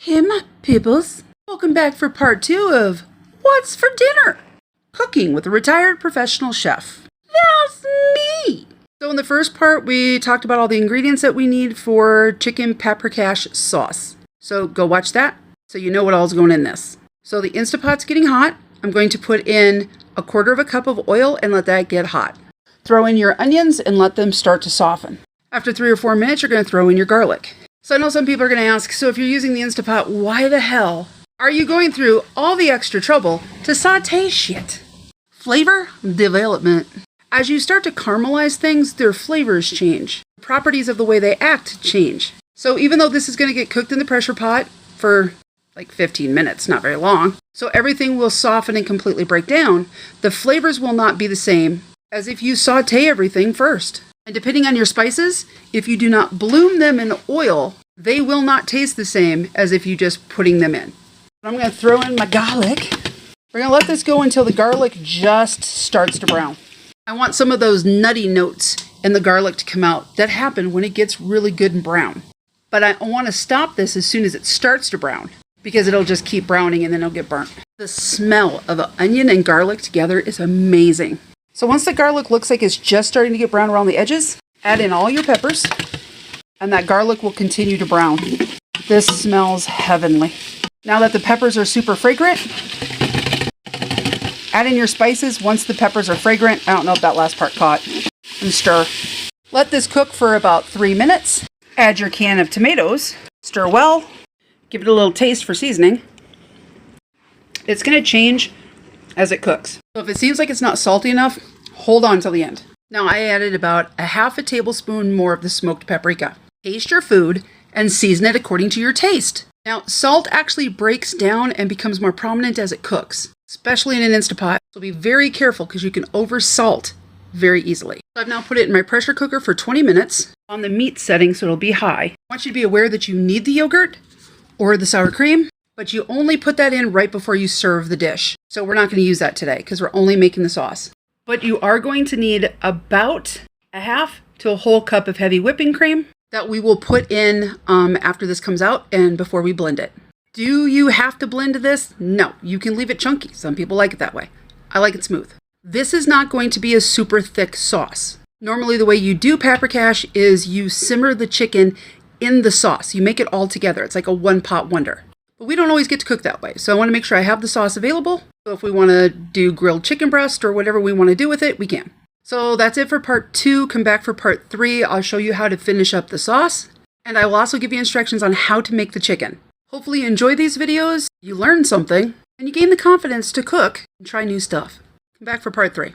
Hey my peoples, welcome back for part 2 of What's for Dinner? Cooking with a retired professional chef. That's me! So in the first part, we talked about all the ingredients that we need for chicken Paprikash sauce. So go watch that so you know what all's going in this. So the Instapot's getting hot. I'm going to put in 1/4 cup of oil and let that get hot. Throw in your onions and let them start to soften. After 3 or 4 minutes, you're going to throw in your garlic. So I know some people are going to ask, so if you're using the Instapot, why the hell are you going through all the extra trouble to saute shit? Flavor development. As you start to caramelize things, their flavors change. The properties of the way they act change. So even though this is going to get cooked in the pressure pot for like 15 minutes, not very long, so everything will soften and completely break down, the flavors will not be the same as if you saute everything first. And depending on your spices, if you do not bloom them in oil, they will not taste the same as if you just putting them in. I'm going to throw in my garlic. We're going to let this go until the garlic just starts to brown. I want some of those nutty notes in the garlic to come out that happen when it gets really good and brown. But I want to stop this as soon as it starts to brown because it'll just keep browning and then it'll get burnt. The smell of onion and garlic together is amazing. So once the garlic looks like it's just starting to get brown around the edges, add in all your peppers, and that garlic will continue to brown. This smells heavenly. Now that the peppers are super fragrant, add in your spices once the peppers are fragrant. I don't know if that last part caught. And stir. Let this cook for about 3 minutes. Add your can of tomatoes. Stir well. Give it a little taste for seasoning. It's going to change as it cooks. So if it seems like it's not salty enough, hold on till the end. Now I added about 1/2 tablespoon more of the smoked paprika. Taste your food and season it according to your taste. Now salt actually breaks down and becomes more prominent as it cooks, especially in an Instapot. So be very careful because you can over salt very easily. So I've now put it in my pressure cooker for 20 minutes on the meat setting so it'll be high. I want you to be aware that you need the yogurt or the sour cream, but you only put that in right before you serve the dish. So we're not going to use that today because we're only making the sauce. But you are going to need about 1/2 to a whole cup of heavy whipping cream that we will put in after this comes out and before we blend it. Do you have to blend this? No, you can leave it chunky. Some people like it that way. I like it smooth. This is not going to be a super thick sauce. Normally the way you do paprikash is you simmer the chicken in the sauce. You make it all together. It's like a one-pot wonder. But we don't always get to cook that way. So I want to make sure I have the sauce available. So if we want to do grilled chicken breast or whatever we want to do with it, we can. So that's it for part 2. Come back for part 3. I'll show you how to finish up the sauce. And I will also give you instructions on how to make the chicken. Hopefully you enjoy these videos, you learn something, and you gain the confidence to cook and try new stuff. Come back for part 3.